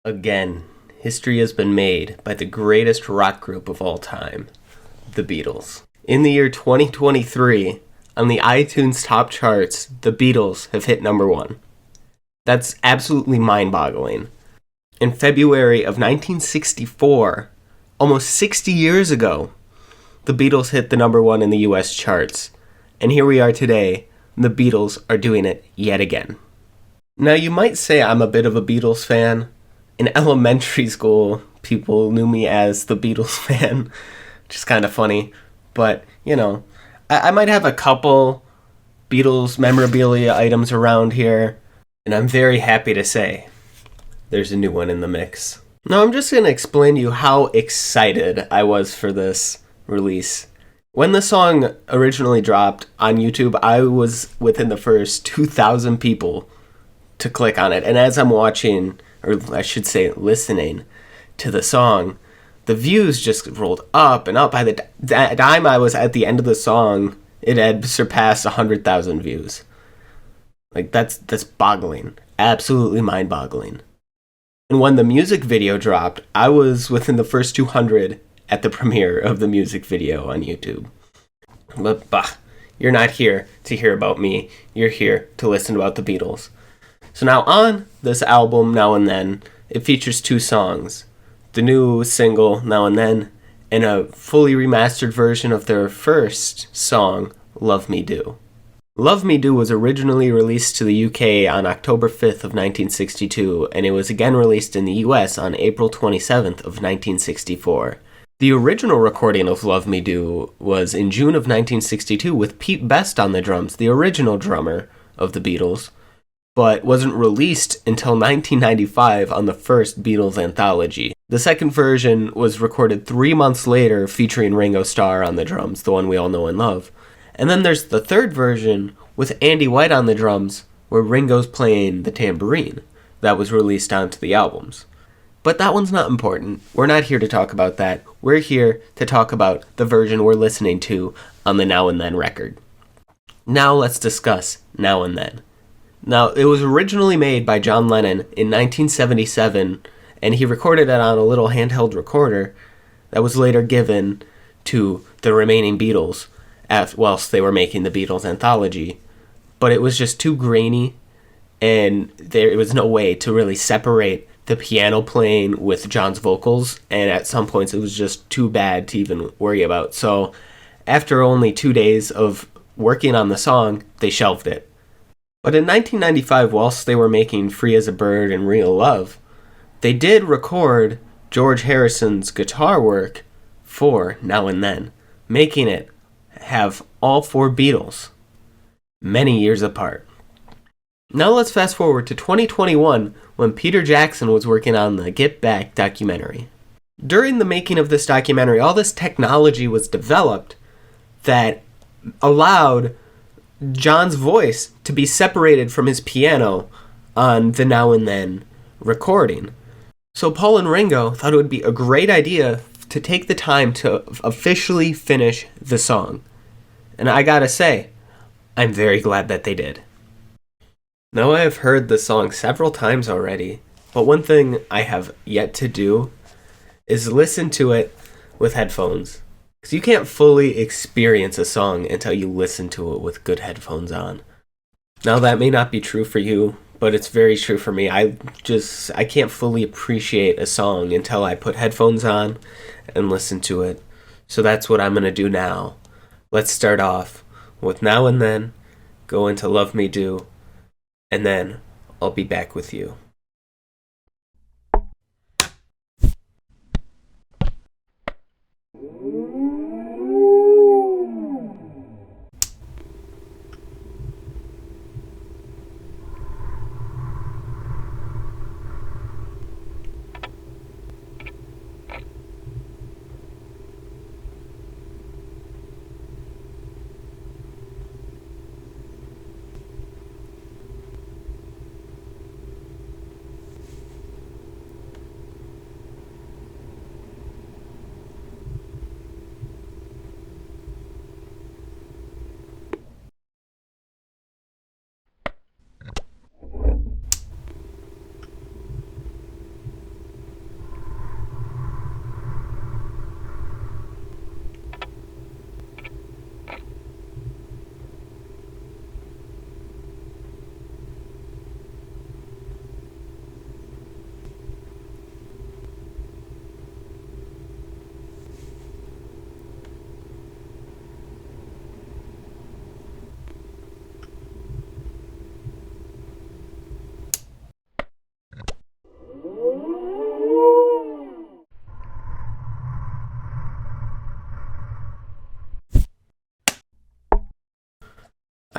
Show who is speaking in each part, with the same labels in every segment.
Speaker 1: Again, history has been made by the greatest rock group of all time, the Beatles. In the year 2023, on the iTunes top charts, the Beatles have hit number one. That's absolutely mind-boggling. In February of 1964, almost 60 years ago, the Beatles hit the number one in the US charts. And here we are today, the Beatles are doing it yet again. Now, you might say I'm a bit of a Beatles fan. In elementary school, people knew me as the Beatles fan, which is kind of funny. But, I might have a couple Beatles memorabilia items around here, and I'm very happy to say there's a new one in the mix. Now, I'm just going to explain to you how excited I was for this release. When the song originally dropped on YouTube, I was within the first 2,000 people to click on it. And as I'm watching, or I should say listening to the song, the views just rolled up and up. By the time I was at the end of the song, it had surpassed 100,000 views. Like, that's boggling. Absolutely mind-boggling. And when the music video dropped, I was within the first 200 at the premiere of the music video on YouTube. But, you're not here to hear about me. You're here to listen about the Beatles. So now on this album, Now and Then, it features two songs. The new single, Now and Then, and a fully remastered version of their first song, Love Me Do. Love Me Do was originally released to the UK on October 5th of 1962, and it was again released in the US on April 27th of 1964. The original recording of Love Me Do was in June of 1962 with Pete Best on the drums, the original drummer of the Beatles, but wasn't released until 1995 on the first Beatles anthology. The second version was recorded 3 months later featuring Ringo Starr on the drums, the one we all know and love. And then there's the third version with Andy White on the drums, where Ringo's playing the tambourine. That was released onto the albums. But that one's not important. We're not here to talk about that. We're here to talk about the version we're listening to on the Now and Then record. Now let's discuss Now and Then. Now, it was originally made by John Lennon in 1977, and he recorded it on a little handheld recorder that was later given to the remaining Beatles whilst they were making the Beatles anthology. But it was just too grainy, and there was no way to really separate the piano playing with John's vocals, and at some points it was just too bad to even worry about. So, after only 2 days of working on the song, they shelved it. But in 1995, whilst they were making Free as a Bird and Real Love, they did record George Harrison's guitar work for Now and Then, making it have all four Beatles many years apart. Now let's fast forward to 2021 when Peter Jackson was working on the Get Back documentary. During the making of this documentary, all this technology was developed that allowed John's voice to be separated from his piano on the Now and Then recording. So Paul and Ringo thought it would be a great idea to take the time to officially finish the song. And I gotta say, I'm very glad that they did. Now I have heard the song several times already, but one thing I have yet to do is listen to it with headphones. Because you can't fully experience a song until you listen to it with good headphones on. Now that may not be true for you, but it's very true for me. I can't fully appreciate a song until I put headphones on and listen to it. So that's what I'm going to do now. Let's start off with Now and Then, go into Love Me Do, and then I'll be back with you.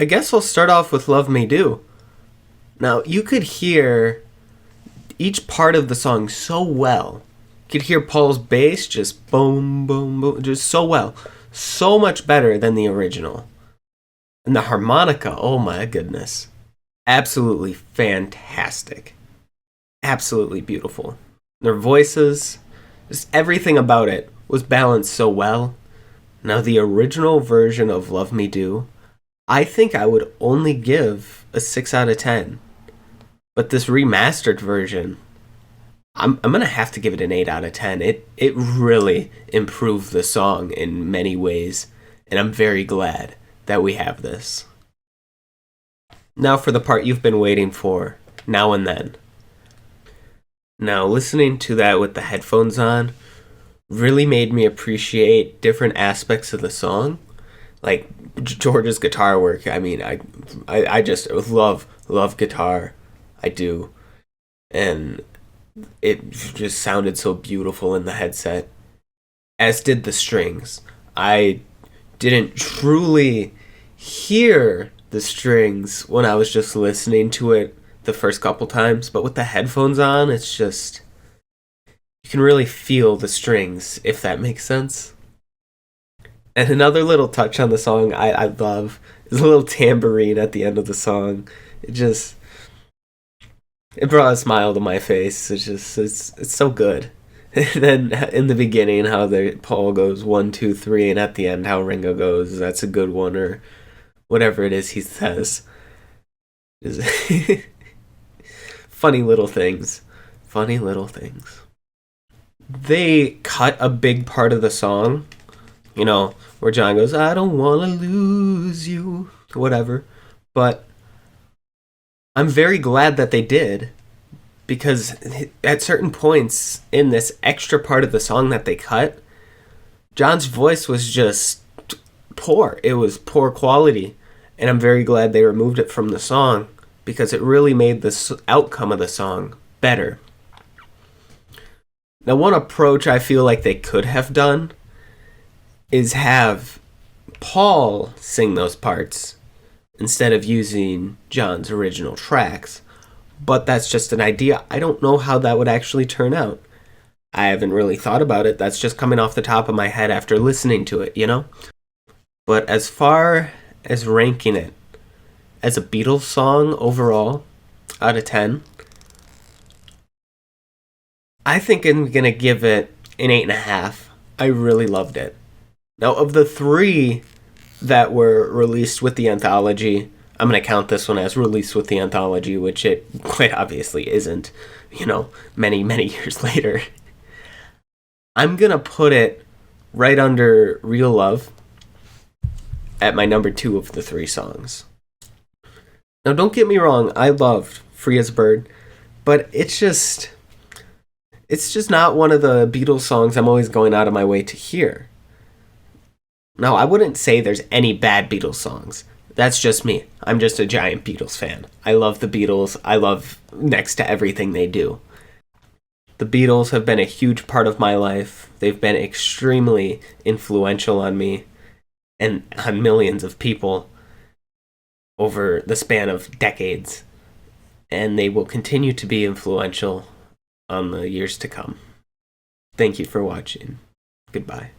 Speaker 1: I guess I'll start off with Love Me Do. Now, you could hear each part of the song so well. You could hear Paul's bass just boom, boom, boom, just so well. So much better than the original. And the harmonica, oh my goodness. Absolutely fantastic. Absolutely beautiful. Their voices, just everything about it was balanced so well. Now, the original version of Love Me Do, I think I would only give a 6 out of 10. But this remastered version, I'm going to have to give it an 8 out of 10. It really improved the song in many ways, and I'm very glad that we have this. Now for the part you've been waiting for, Now and Then. Now, listening to that with the headphones on really made me appreciate different aspects of the song. Like George's guitar work. I mean, I just love guitar. I do. And it just sounded so beautiful in the headset. As did the strings. I didn't truly hear the strings when I was just listening to it the first couple times, but with the headphones on, it's just, you can really feel the strings, if that makes sense. And another little touch on the song I love is a little tambourine at the end of the song. It brought a smile to my face. It's so good. And then in the beginning, how Paul goes 1, 2, 3, and at the end, how Ringo goes, that's a good one, or whatever it is he says. Funny little things. Funny little things. They cut a big part of the song, where John goes, I don't want to lose you, whatever. But I'm very glad that they did, because at certain points in this extra part of the song that they cut, John's voice was just poor. It was poor quality, and I'm very glad they removed it from the song, because it really made the outcome of the song better. Now, one approach I feel like they could have done is have Paul sing those parts instead of using John's original tracks. But that's just an idea. I don't know how that would actually turn out. I haven't really thought about it. That's just coming off the top of my head after listening to it, But as far as ranking it as a Beatles song overall, out of 10, I think I'm going to give it an 8.5. I really loved it. Now, of the 3 that were released with the anthology, I'm going to count this one as released with the anthology, which it quite obviously isn't, many, many years later. I'm going to put it right under Real Love at my number 2 of the 3 songs. Now, don't get me wrong, I loved Free as a Bird, but it's just not one of the Beatles songs I'm always going out of my way to hear. Now, I wouldn't say there's any bad Beatles songs. That's just me. I'm just a giant Beatles fan. I love the Beatles. I love next to everything they do. The Beatles have been a huge part of my life. They've been extremely influential on me and on millions of people over the span of decades. And they will continue to be influential on the years to come. Thank you for watching. Goodbye.